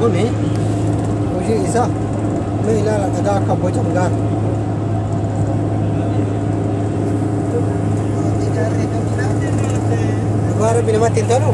kuni hojii isaa mee ilaala dhagaa akka bocamu gaara. Dhugaa rabbi namatti hin tolu.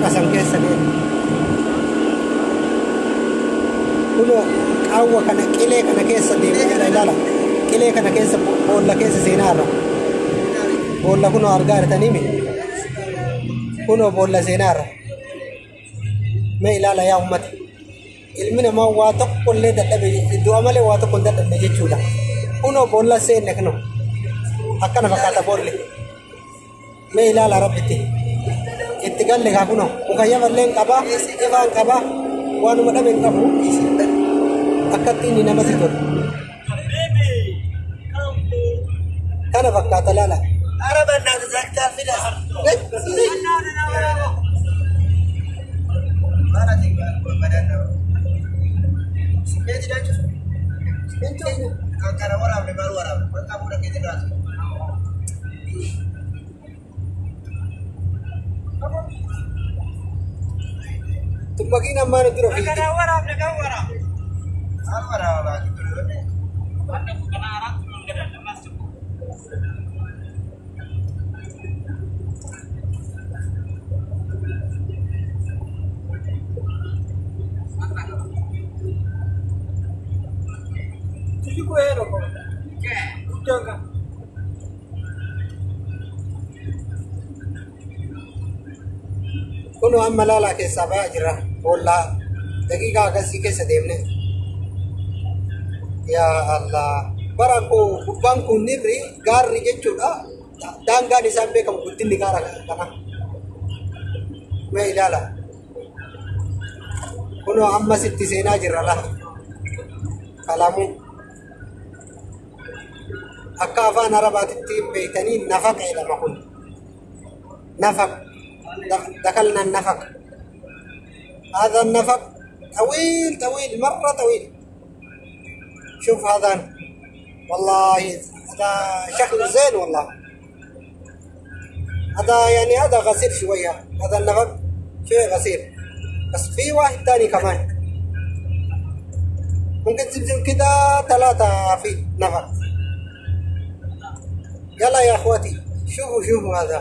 Kasan keessa deema. Kunoo qaawwa kana qilee kana keessa deema ilaala. Qilee kana keessa boolla keessa seenaa irra. Boolla kunoo argaa jirtanii mi? Kunoo boolla seenaa irra. Mee ilaala yaa uummata. Ilmi namaa waa tokko illee dadhabe du'a malee waa tokko hin dadhabne jechuudha. Kunoo boolla seenne kunoo akkana fakkaata boolli. Mee ilaala rabbitti. Itti galle kaa kunoo mukayyama illee qabaa ifaan qabaa waanuma dhabe hin qabu akkatti inni namatti tolu kana fakkaata laala. Tumpakin ammaan dura fiigde. Kuno amma laalaa keessaa ba'aa jira. Boollaa daqiiqaa akkasii keessa deemne. Yaa Allah. Bara koo gubbaan kun nirri gaarri jechuudha. Daangaan isaan beekamu guddinni gaara kana. Mee ilaala. Kuno amma sitti seenaa jirra la. Kalamuu. Akka afaan Arabaatitti beektanii nafaqa jedhama kun. Nafaq. دخلنا النفق. هذا النفق طويل طويل مرة طويل. شوف هذا والله هذا شكل زين والله. هذا يعني هذا غسير شوية. هذا النفق شوية غسير. بس في واحد تاني كمان. ممكن تبذل كده 3 في نفق. يلا يا اخواتي شوفوا هذا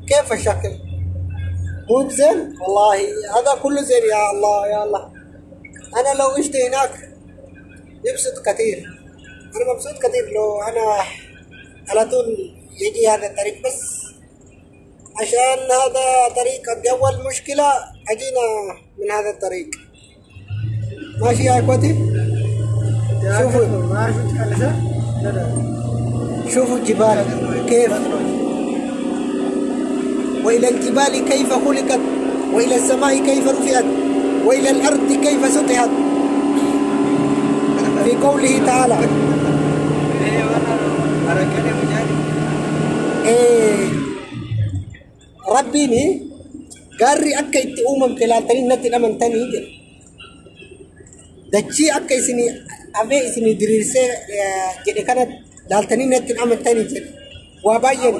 كيف الشكل. مو بزين والله. هذا كله زين يا الله يا الله. انا لو عشت هناك يبسط كثير. انا مبسوط كثير لو انا على طول يجي هذا الطريق بس عشان هذا طريق أول مشكلة أجينا من هذا الطريق ماشي يا إخوتي. شوفوا شوفوا الجبال كيف، وإلى الجبال كيف خلقت، وإلى السماء كيف رفعت، وإلى الأرض كيف سطحت، في قوله تعالى ربي ني قاري أكا يتؤمم تلالتني نتن أمنتني دجي أكا يسني أبي يسني دريرسي جدي كانت دالتني نتن أمنتني جد واباين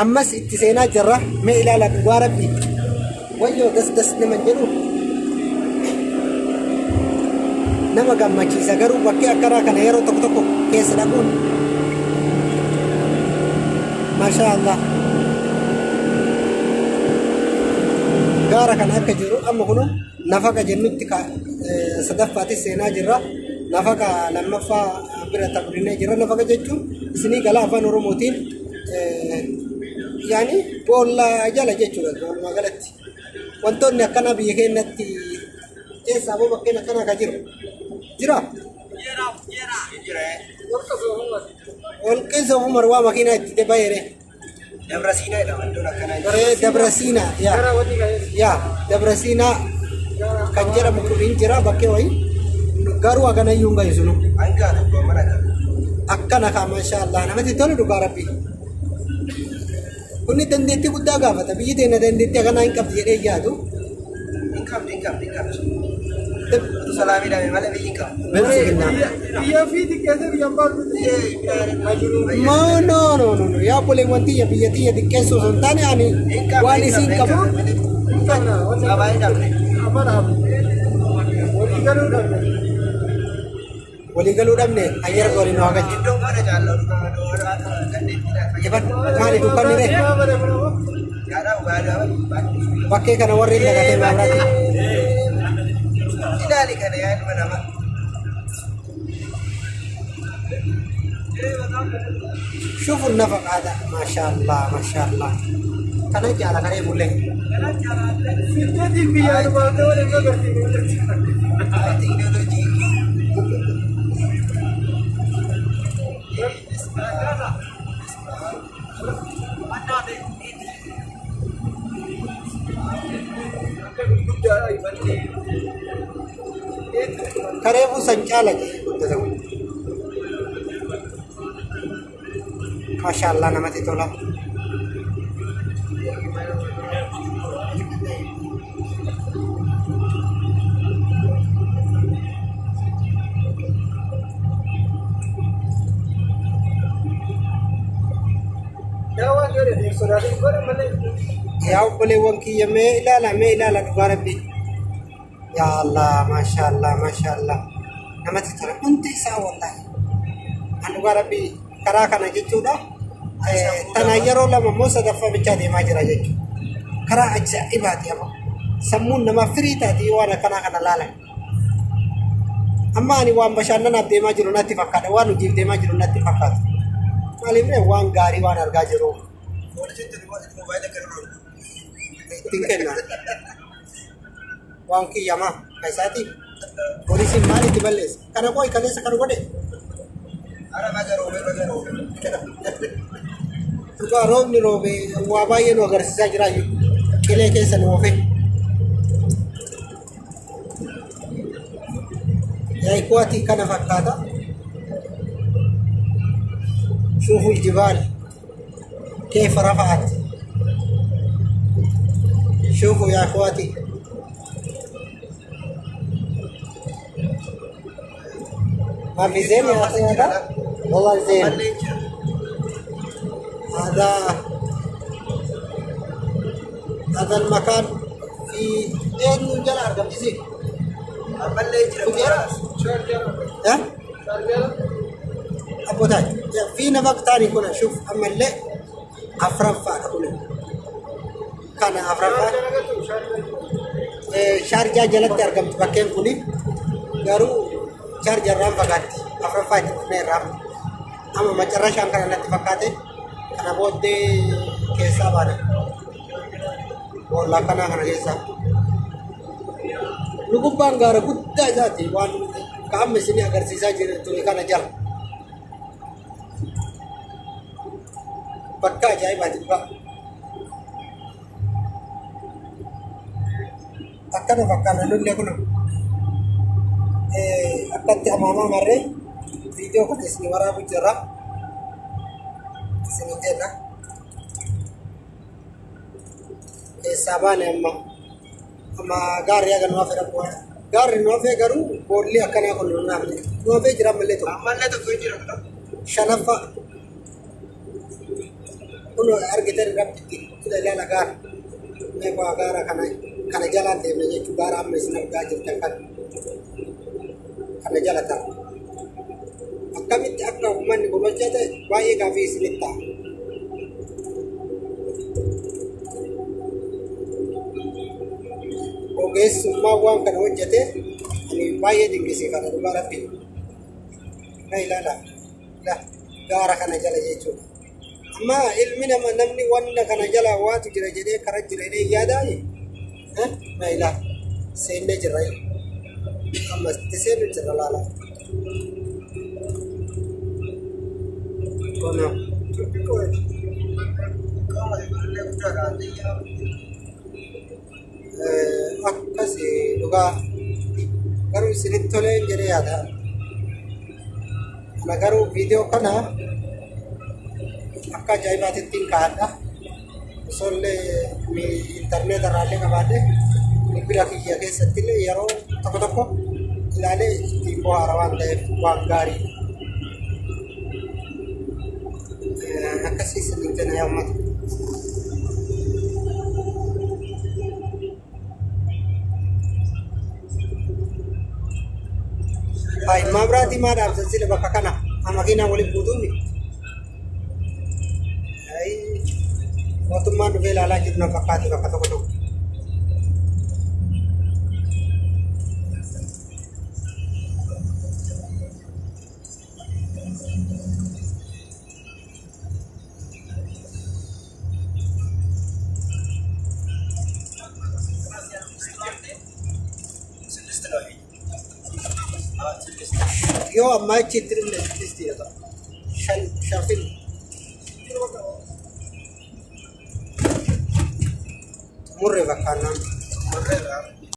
أمس اتسينا جرة ما إلى لك واربي ويو دس نمن جنو nama gammachiisa garuu bakkee akkanaa kana yeroo tokko tokko keessa dhaquun maashaa Allah gaara kan akka jiru amma kunu nafaqa jennutti sadaffaatis seenaa jirra nafaqa lammaffaa bira tabrinee jirra. Nafaqa jechuun isinii galaa afaan oromootiin yaani boolla jala jechuudha. Walumaa galatti wantoonni akkana biyya keenyatti keessaa boo bakkeen akkanaa ka jiru jira. Walqeessa Umar waa makiinaa itti bayre Dabrasiina Dabrasiina yaa Dabrasiina kan jedhamu kun jira bakkee wayii garuu aganayyuu hin ga'isu nu akkana kaa maashaa Allah namatti tolu dhugaa rabbii. Kunni dandeettii guddaa gaafata biyyi teenya dandeettii akkanaa hin qabdi jedhee yaadu hin qabdi Salami dah malah bingkang. Dia fiti kesa biambar. No. Ya boleh wanti ya biya tiya di keso sontane ani. Wali singkap. Apa ini dah? Apa dah? Wali galu dah ni. Ayar kau ini agak. Jidong mana jalan? Cepat. Mari bukan ni. Pakai kana warin dah kata berarti. Tidak ada yang mana. شوفوا النفق هذا ما شاء الله ما شاء الله كان جالا كان يقول لك Karebu sancalan Masya Allah nama titolah ya boleh wangki ya me ilala Rabbi ya Allah Masya Allah nama titolah unti sa wallahi anu Rabbi karaa kana jechuudha tanaa yeroo lama moo sadaffaa bichaa deemaa jira jechuudha. Karaa ajaa'ibaati amma sammuun namaa firii taati waan akkanaa kana laalan. Amma ani waan bashannanaaf deemaa jiru natti fakkaata waan hojiif deemaa jiru natti fakkaata. Maaliif waan gaarii waan argaa jiru. Ittiin kenna. Waan kiyyamaa kaisaati. Poolisiin maalitti balleessa? Kana koo kaleessa kan godhe. Tuka roobni roobe waa baay'ee nu agarsiisaa jira qilee keessa nu oofe. Yaa ikhwatii kana fakkaata. شوفوا الجبال كيف رفعت. شوفوا يا اخواتي ما في زين يا اخي هذا والله زين. هذا المكان في اين جل ارقم جزي ابو تاج في نفق ثاني كنا شوف اما اللي افرفا كنا كان افرفا شارجه جلت ارقم بكين كوني غارو شارجه رام فقات افرفا كنا رام اما مچرشان كان نتفقاته Kana booddee keessaa baana. Boolla akkanaa kana keessaa. Nu gubbaan gaara guddaa isaati waan qaamni isin agarsiisaa jiru ture kana jala. Bakka ajaa'ibaati ba'a. Akkana fakkaata lolli kun akkatti amaamaa marree viidiyoo kana isin waraabu jira. Isin jenna. Keessaa baane amma gaarri haga nuuf fedhamu. Gaarri nuuf garuu boolli akkanaa kun nuuf jira malee tokko. Ammallee tokko jira. Shanaffaa. Kun argitan rabbitti kudha ilaala gaara. Meeqaa gaara kana jalaan deemna jechuun gaara amma isin argaa jirtan kana jala ta'a. Akkamitti akka uummanni kun hojjete baay'ee gaaffii isinitti ta'a. Ogeessummaa waan kana hojjete ani baay'ee dinqisiifadha dhugaa rabbii. Na ilaala gaara kana jala jechuudha. Amma ilmi namni wanna kana jala waatu jira jedhee kara jira jedhee yaadaayi. Na ilaala seennee jirra. Amma itti seennu jirra laala. Bona. Akkasii dhugaa garuu isinitti tolee jedhee yaada. Kana garuu viidiyoo kana akka ajaa'ibaatitti hin kaa'adha. Isollee intarneeta irraallee qabaadhe bira kiyya keessatti illee yeroo tokko tokko ilaalee ittiin bohaara waan ta'eef waan gaarii. Akkasii isinitti na yaammatu. Hai, mabrati madam sila bakka kana amakina waliin buutuuni. Hai, mootummaan dhufee ilaalaa jiru na fakkaatu bakka tokko tokko. Yo amma achitti dhufne istiidha. Sharfin. Murree fakkaannaan.